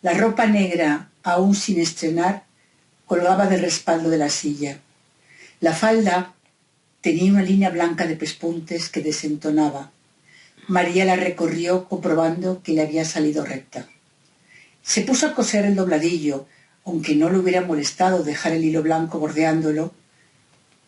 La ropa negra, aún sin estrenar, colgaba del respaldo de la silla. La falda tenía una línea blanca de pespuntes que desentonaba. María la recorrió comprobando que le había salido recta. Se puso a coser el dobladillo, aunque no le hubiera molestado dejar el hilo blanco bordeándolo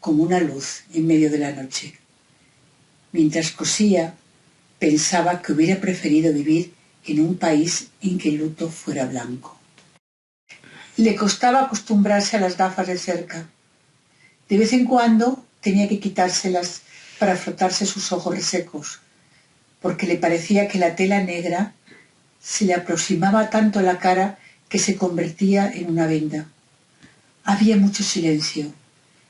como una luz en medio de la noche. Mientras cosía, pensaba que hubiera preferido vivir en un país en que el luto fuera blanco. Le costaba acostumbrarse a las gafas de cerca. De vez en cuando tenía que quitárselas para frotarse sus ojos resecos, porque le parecía que la tela negra se le aproximaba tanto a la cara que se convertía en una venda. Había mucho silencio,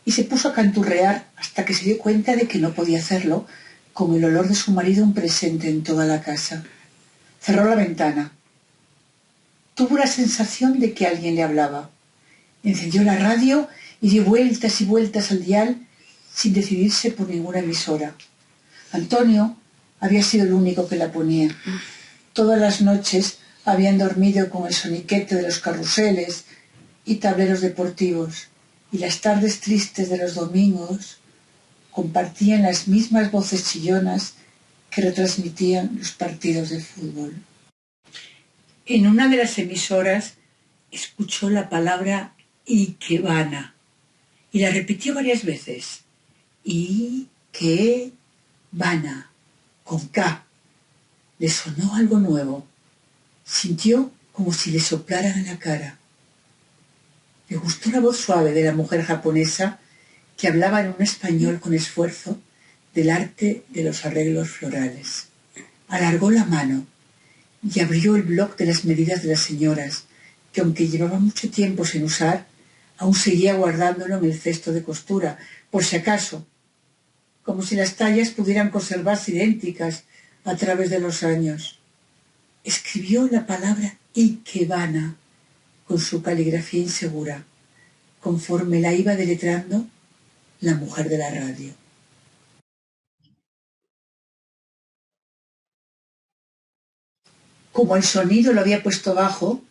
y se puso a canturrear hasta que se dio cuenta de que no podía hacerlo, con el olor de su marido un presente en toda la casa. Cerró la ventana. Tuvo la sensación de que alguien le hablaba. Encendió la radio y dio vueltas y vueltas al dial sin decidirse por ninguna emisora. Antonio había sido el único que la ponía. Todas las noches habían dormido con el soniquete de los carruseles y tableros deportivos, y las tardes tristes de los domingos compartían las mismas voces chillonas que retransmitían los partidos de fútbol. En una de las emisoras escuchó la palabra Ikebana y la repitió varias veces. Ikebana, con K. Le sonó algo nuevo. Sintió como si le soplaran en la cara. Le gustó la voz suave de la mujer japonesa que hablaba en un español con esfuerzo del arte de los arreglos florales. Alargó la mano y abrió el bloc de las medidas de las señoras, que aunque llevaba mucho tiempo sin usar, aún seguía guardándolo en el cesto de costura, por si acaso, como si las tallas pudieran conservarse idénticas a través de los años. Escribió la palabra Ikebana con su caligrafía insegura, conforme la iba deletrando la mujer de la radio. Como el sonido lo había puesto bajo,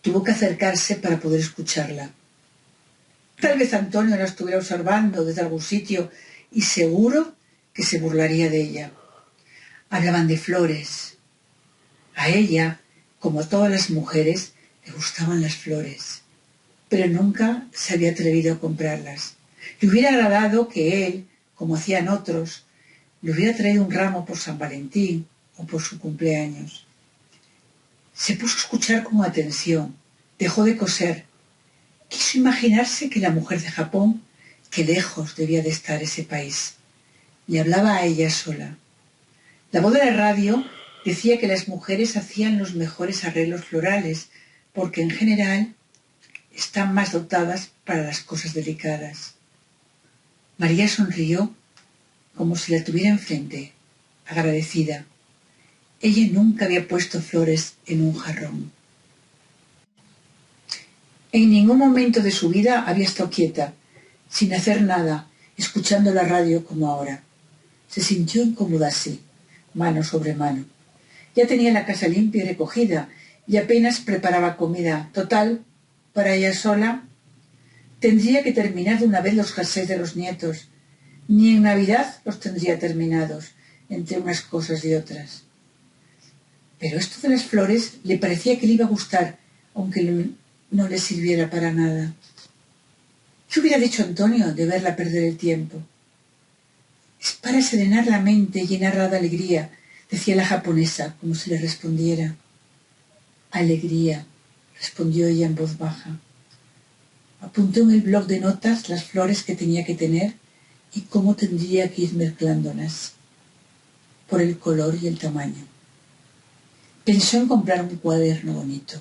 tuvo que acercarse para poder escucharla. Tal vez Antonio la estuviera observando desde algún sitio y seguro que se burlaría de ella. Hablaban de flores. A ella, como a todas las mujeres, le gustaban las flores, pero nunca se había atrevido a comprarlas. Le hubiera agradado que él, como hacían otros, le hubiera traído un ramo por San Valentín o por su cumpleaños. Se puso a escuchar con atención, dejó de coser. Quiso imaginarse que la mujer de Japón, que lejos debía de estar ese país, le hablaba a ella sola. La voz de la radio decía que las mujeres hacían los mejores arreglos florales, porque en general están más dotadas para las cosas delicadas. María sonrió como si la tuviera enfrente, agradecida. Ella nunca había puesto flores en un jarrón. En ningún momento de su vida había estado quieta, sin hacer nada, escuchando la radio como ahora. Se sintió incómoda así, mano sobre mano. Ya tenía la casa limpia y recogida, y apenas preparaba comida. Total, para ella sola, tendría que terminar de una vez los jerseys de los nietos. Ni en Navidad los tendría terminados, entre unas cosas y otras. Pero esto de las flores le parecía que le iba a gustar, aunque no le sirviera para nada. ¿Qué hubiera dicho Antonio de verla perder el tiempo? Es para serenar la mente y llenarla de alegría, decía la japonesa, como si le respondiera. Alegría, respondió ella en voz baja. Apuntó en el bloc de notas las flores que tenía que tener y cómo tendría que ir mezclándolas, por el color y el tamaño. Pensó en comprar un cuaderno bonito.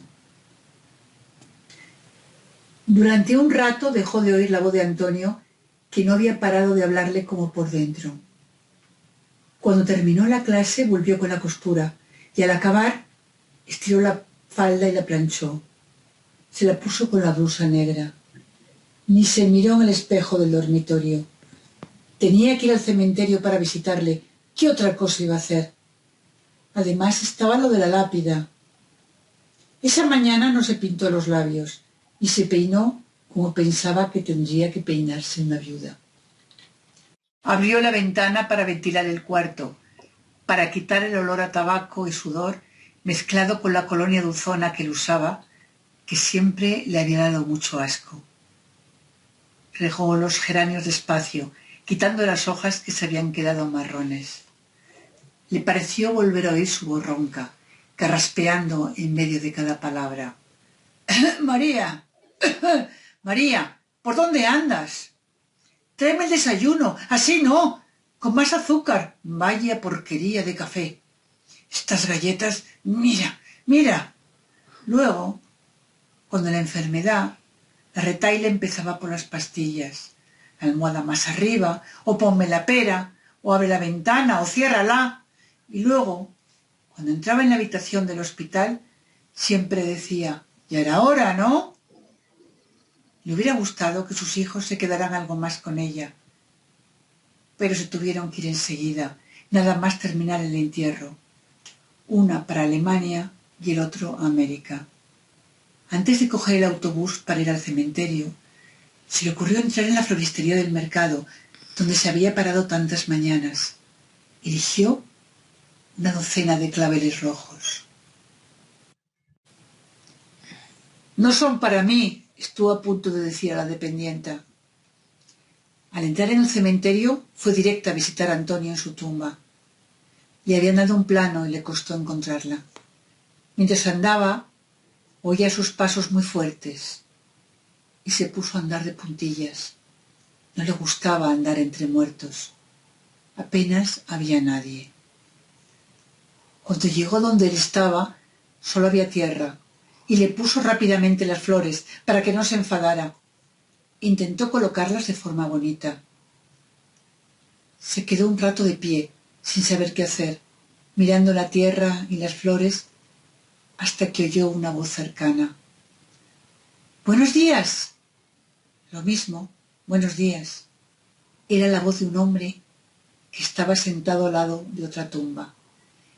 Durante un rato dejó de oír la voz de Antonio, que no había parado de hablarle como por dentro. Cuando terminó la clase volvió con la costura y al acabar estiró la falda y la planchó. Se la puso con la blusa negra. Ni se miró en el espejo del dormitorio. Tenía que ir al cementerio para visitarle. ¿Qué otra cosa iba a hacer? Además estaba lo de la lápida. Esa mañana no se pintó los labios y se peinó como pensaba que tendría que peinarse una viuda. Abrió la ventana para ventilar el cuarto, para quitar el olor a tabaco y sudor mezclado con la colonia dulzona que él usaba, que siempre le había dado mucho asco. Regó los geranios despacio, quitando las hojas que se habían quedado marrones. Le pareció volver a oír su voz ronca, carraspeando en medio de cada palabra. «María, María, ¿por dónde andas? Tráeme el desayuno, así no, con más azúcar. Vaya porquería de café. Estas galletas, mira, mira». Luego, cuando la enfermedad, la retahíla empezaba por las pastillas. La almohada más arriba, o ponme la pera, o abre la ventana, o ciérrala. Y luego, cuando entraba en la habitación del hospital, siempre decía, «Ya era hora, ¿no?». Le hubiera gustado que sus hijos se quedaran algo más con ella, pero se tuvieron que ir enseguida, nada más terminar el entierro. Una para Alemania y el otro a América. Antes de coger el autobús para ir al cementerio, se le ocurrió entrar en la floristería del mercado, donde se había parado tantas mañanas. Eligió una docena de claveles rojos. «No son para mí», estuvo a punto de decir a la dependienta. Al entrar en el cementerio, fue directa a visitar a Antonio en su tumba. Le habían dado un plano y le costó encontrarla. Mientras andaba, oía sus pasos muy fuertes y se puso a andar de puntillas. No le gustaba andar entre muertos. Apenas había nadie. Cuando llegó donde él estaba, solo había tierra, y le puso rápidamente las flores para que no se enfadara. Intentó colocarlas de forma bonita. Se quedó un rato de pie, sin saber qué hacer, mirando la tierra y las flores, hasta que oyó una voz cercana. «¡Buenos días!». Lo mismo, «buenos días». Era la voz de un hombre que estaba sentado al lado de otra tumba.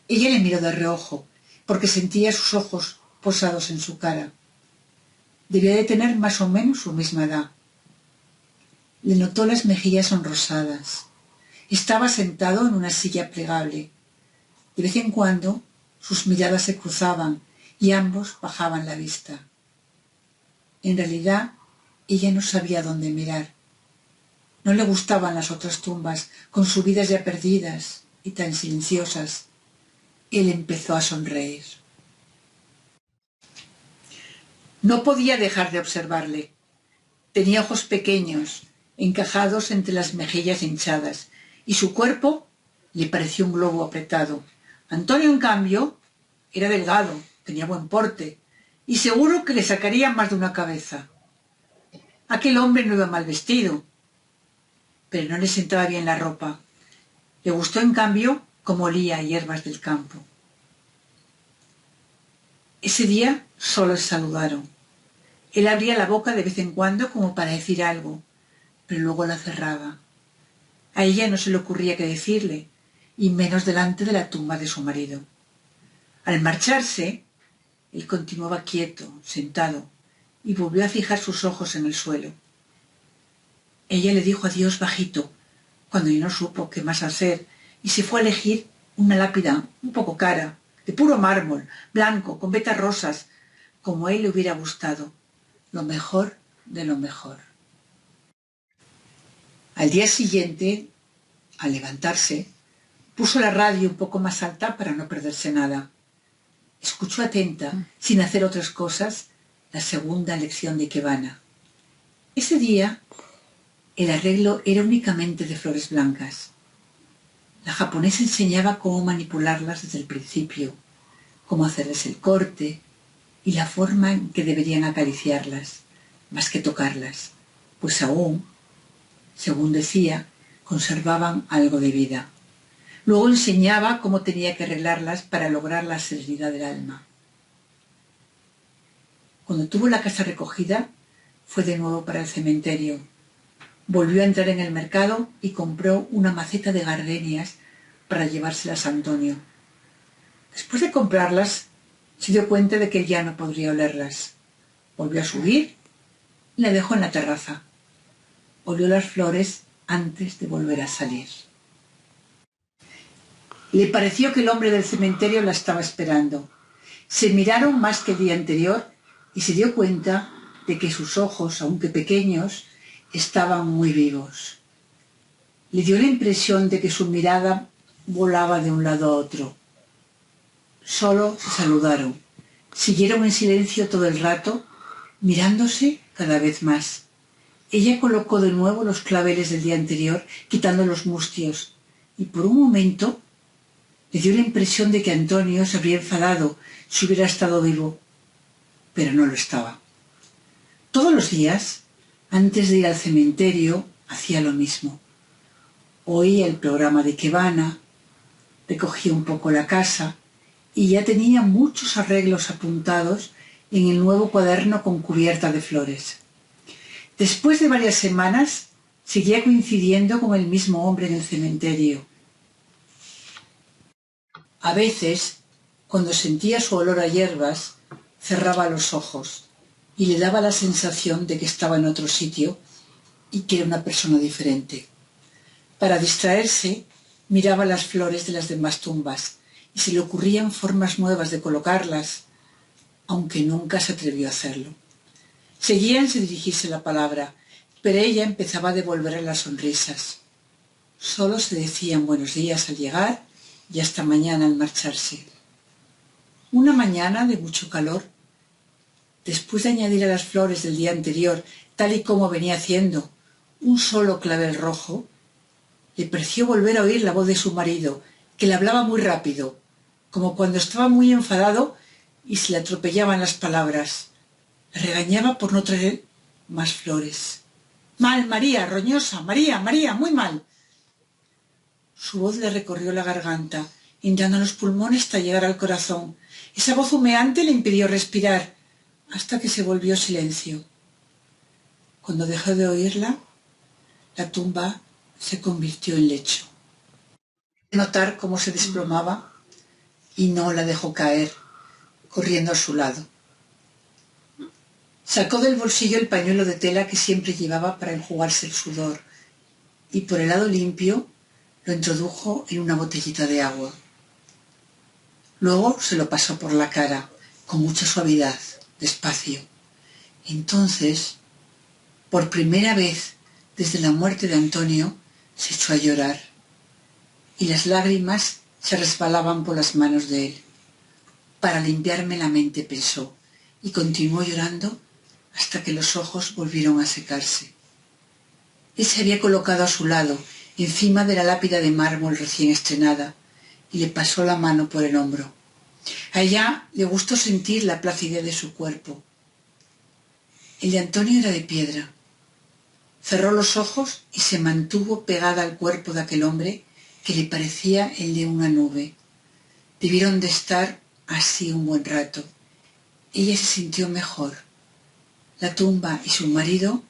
Ella le miró de reojo, porque sentía sus ojos posados en su cara. Debía de tener más o menos su misma edad. Le notó las mejillas sonrosadas. Estaba sentado en una silla plegable. De vez en cuando sus miradas se cruzaban y ambos bajaban la vista. En realidad, ella no sabía dónde mirar. No le gustaban las otras tumbas, con sus vidas ya perdidas y tan silenciosas. Él empezó a sonreír. No podía dejar de observarle. Tenía ojos pequeños, encajados entre las mejillas hinchadas, y su cuerpo le pareció un globo apretado. Antonio, en cambio, era delgado, tenía buen porte, y seguro que le sacaría más de una cabeza. Aquel hombre no iba mal vestido, pero no le sentaba bien la ropa. Le gustó, en cambio, cómo olía a hierbas del campo. Ese día solo se saludaron. Él abría la boca de vez en cuando como para decir algo, pero luego la cerraba. A ella no se le ocurría qué decirle, y menos delante de la tumba de su marido. Al marcharse, él continuaba quieto, sentado, y volvió a fijar sus ojos en el suelo. Ella le dijo adiós bajito, cuando ya no supo qué más hacer, y se fue a elegir una lápida un poco cara, de puro mármol, blanco, con vetas rosas, como a él le hubiera gustado, lo mejor de lo mejor. Al día siguiente, al levantarse, puso la radio un poco más alta para no perderse nada. Escuchó atenta, sin hacer otras cosas, la segunda lección de Ikebana. Ese día, el arreglo era únicamente de flores blancas. La japonesa enseñaba cómo manipularlas desde el principio, cómo hacerles el corte y la forma en que deberían acariciarlas, más que tocarlas, pues aún, según decía, conservaban algo de vida. Luego enseñaba cómo tenía que arreglarlas para lograr la serenidad del alma. Cuando tuvo la casa recogida, fue de nuevo para el cementerio. Volvió a entrar en el mercado y compró una maceta de gardenias para llevárselas a Antonio. Después de comprarlas, Se dio cuenta de que ya no podría olerlas. Volvió a subir y la dejó en la terraza. Olió las flores antes de volver a salir. Le pareció que el hombre del cementerio la estaba esperando. Se miraron más que el día anterior y se dio cuenta de que sus ojos, aunque pequeños, estaban muy vivos. Le dio la impresión de que su mirada volaba de un lado a otro. Solo se saludaron. Siguieron en silencio todo el rato, mirándose cada vez más. Ella colocó de nuevo los claveles del día anterior, quitando los mustios, y por un momento le dio la impresión de que Antonio se habría enfadado si hubiera estado vivo, pero no lo estaba. Todos los días, antes de ir al cementerio, hacía lo mismo. Oía el programa de Ikebana, recogía un poco la casa y ya tenía muchos arreglos apuntados en el nuevo cuaderno con cubierta de flores. Después de varias semanas, seguía coincidiendo con el mismo hombre en el cementerio. A veces, cuando sentía su olor a hierbas, cerraba los ojos y le daba la sensación de que estaba en otro sitio y que era una persona diferente. Para distraerse, miraba las flores de las demás tumbas y se le ocurrían formas nuevas de colocarlas, aunque nunca se atrevió a hacerlo. Seguían sin dirigirse la palabra, pero ella empezaba a devolverle las sonrisas. Solo se decían buenos días al llegar y hasta mañana al marcharse. Una mañana de mucho calor, después de añadir a las flores del día anterior, tal y como venía haciendo, un solo clavel rojo, le pareció volver a oír la voz de su marido, que le hablaba muy rápido, como cuando estaba muy enfadado y se le atropellaban las palabras. Le regañaba por no traer más flores. «Mal, María, roñosa, María, María, muy mal». Su voz le recorrió la garganta, hinchando los pulmones hasta llegar al corazón. Esa voz humeante le impidió respirar, hasta que se volvió silencio. Cuando dejó de oírla, la tumba se convirtió en lecho. Notar cómo se desplomaba y no la dejó caer, corriendo a su lado. Sacó del bolsillo el pañuelo de tela que siempre llevaba para enjugarse el sudor y por el lado limpio lo introdujo en una botellita de agua. Luego se lo pasó por la cara, con mucha suavidad, despacio. Entonces, por primera vez desde la muerte de Antonio, se echó a llorar y las lágrimas se resbalaban por las manos de él. Para limpiarme la mente, pensó, y continuó llorando hasta que los ojos volvieron a secarse. Él se había colocado a su lado, encima de la lápida de mármol recién estrenada, y le pasó la mano por el hombro. A ella le gustó sentir la placidez de su cuerpo. El de Antonio era de piedra. Cerró los ojos y se mantuvo pegada al cuerpo de aquel hombre que le parecía el de una nube. Debieron de estar así un buen rato. Ella se sintió mejor. La tumba y su marido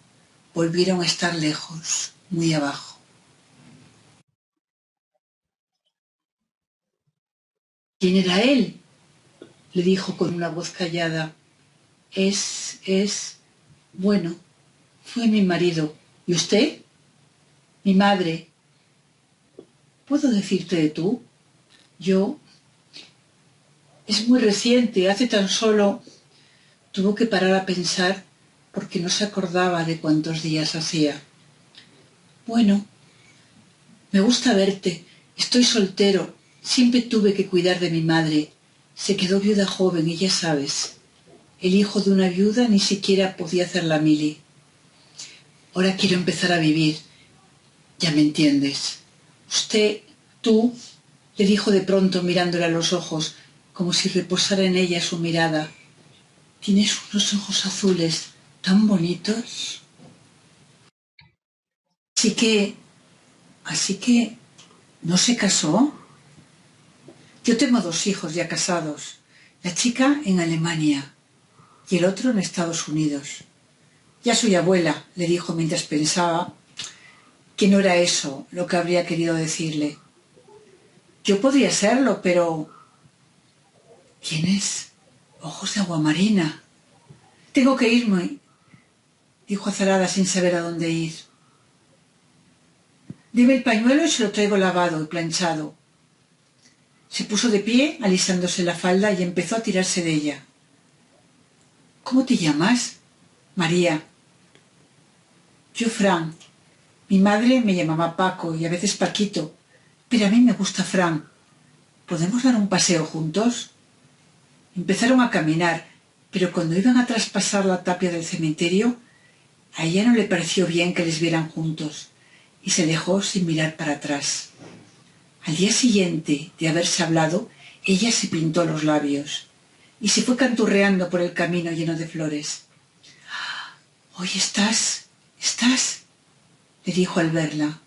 volvieron a estar lejos, muy abajo. ¿Quién era él?, le dijo con una voz callada. Bueno, fue mi marido. ¿Y usted? Mi madre. ¿Puedo decirte de tú? Yo. Es muy reciente, hace tan solo. Tuvo que parar a pensar porque no se acordaba de cuántos días hacía. Bueno, me gusta verte. Estoy soltero. Siempre tuve que cuidar de mi madre. Se quedó viuda joven y ya sabes. El hijo de una viuda ni siquiera podía hacer la mili. Ahora quiero empezar a vivir. Ya me entiendes. Tú, le dijo de pronto mirándole a los ojos, como si reposara en ella su mirada. Tienes unos ojos azules tan bonitos. Así que, ¿no se casó? Yo tengo 2 hijos ya casados. La chica en Alemania y el otro en Estados Unidos. Ya soy abuela, le dijo mientras pensaba que no era eso lo que habría querido decirle. Yo podría serlo, pero... ¿Quién es? Ojos de aguamarina. Tengo que irme, dijo azarada sin saber a dónde ir. Deme el pañuelo y se lo traigo lavado y planchado. Se puso de pie, alisándose la falda, y empezó a tirarse de ella. ¿Cómo te llamas? María. Yo, Fran. Mi madre me llamaba Paco y a veces Paquito, pero a mí me gusta Fran. ¿Podemos dar un paseo juntos? Empezaron a caminar, pero cuando iban a traspasar la tapia del cementerio, a ella no le pareció bien que les vieran juntos, y se alejó sin mirar para atrás. Al día siguiente de haberse hablado, ella se pintó los labios y se fue canturreando por el camino lleno de flores. «Hoy estás», le dijo al verla.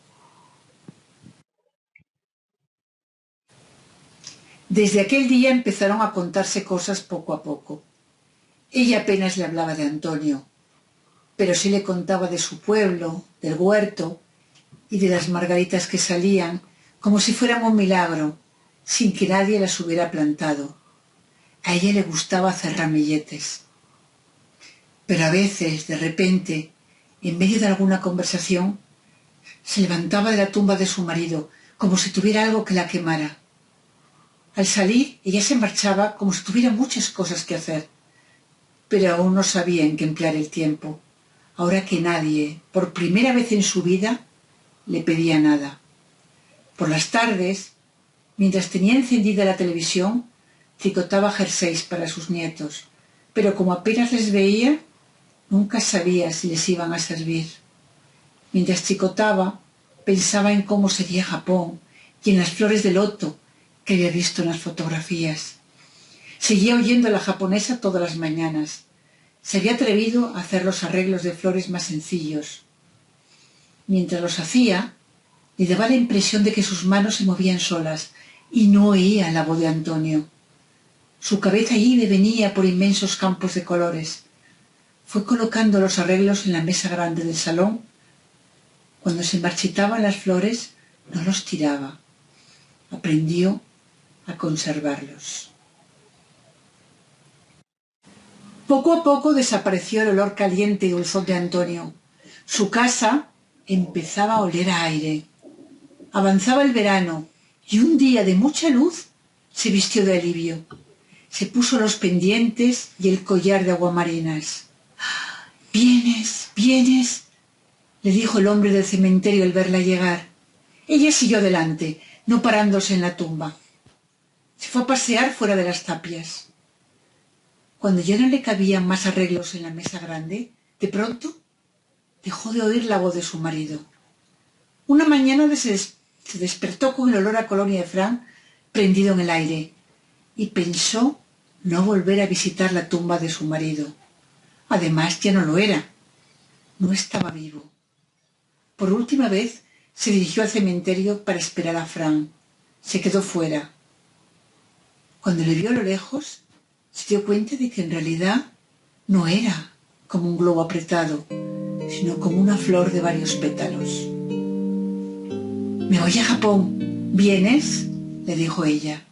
Desde aquel día empezaron a contarse cosas poco a poco. Ella apenas le hablaba de Antonio, pero sí le contaba de su pueblo, del huerto y de las margaritas que salían, como si fueran un milagro, sin que nadie las hubiera plantado. A ella le gustaba hacer ramilletes. Pero a veces, de repente, en medio de alguna conversación, se levantaba de la tumba de su marido, como si tuviera algo que la quemara. Al salir, ella se marchaba como si tuviera muchas cosas que hacer, pero aún no sabía en qué emplear el tiempo, ahora que nadie, por primera vez en su vida, le pedía nada. Por las tardes, mientras tenía encendida la televisión, tricotaba jerseys para sus nietos, pero como apenas les veía, nunca sabía si les iban a servir. Mientras tricotaba, pensaba en cómo sería Japón y en las flores de loto que había visto en las fotografías. Seguía oyendo a la japonesa todas las mañanas. Se había atrevido a hacer los arreglos de flores más sencillos. Mientras los hacía, le daba la impresión de que sus manos se movían solas y no oía la voz de Antonio. Su cabeza iba y venía por inmensos campos de colores. Fue colocando los arreglos en la mesa grande del salón. Cuando se marchitaban las flores, no los tiraba. Aprendió a conservarlos. Poco a poco desapareció el olor caliente y dulzón de Antonio. Su casa empezaba a oler a aire. Avanzaba el verano y un día de mucha luz se vistió de alivio. Se puso los pendientes y el collar de aguamarinas. «¿Vienes? ¿Vienes?», le dijo el hombre del cementerio al verla llegar. Ella siguió adelante, no parándose en la tumba. Se fue a pasear fuera de las tapias. Cuando ya no le cabían más arreglos en la mesa grande, de pronto dejó de oír la voz de su marido. Una mañana se despertó con el olor a colonia de Fran prendido en el aire y pensó no volver a visitar la tumba de su marido. Además, ya no lo era. No estaba vivo. Por última vez se dirigió al cementerio para esperar a Fran. Se quedó fuera. Cuando le vio a lo lejos, se dio cuenta de que en realidad no era como un globo apretado, sino como una flor de varios pétalos. «Me voy a Japón. ¿Vienes?», le dijo ella.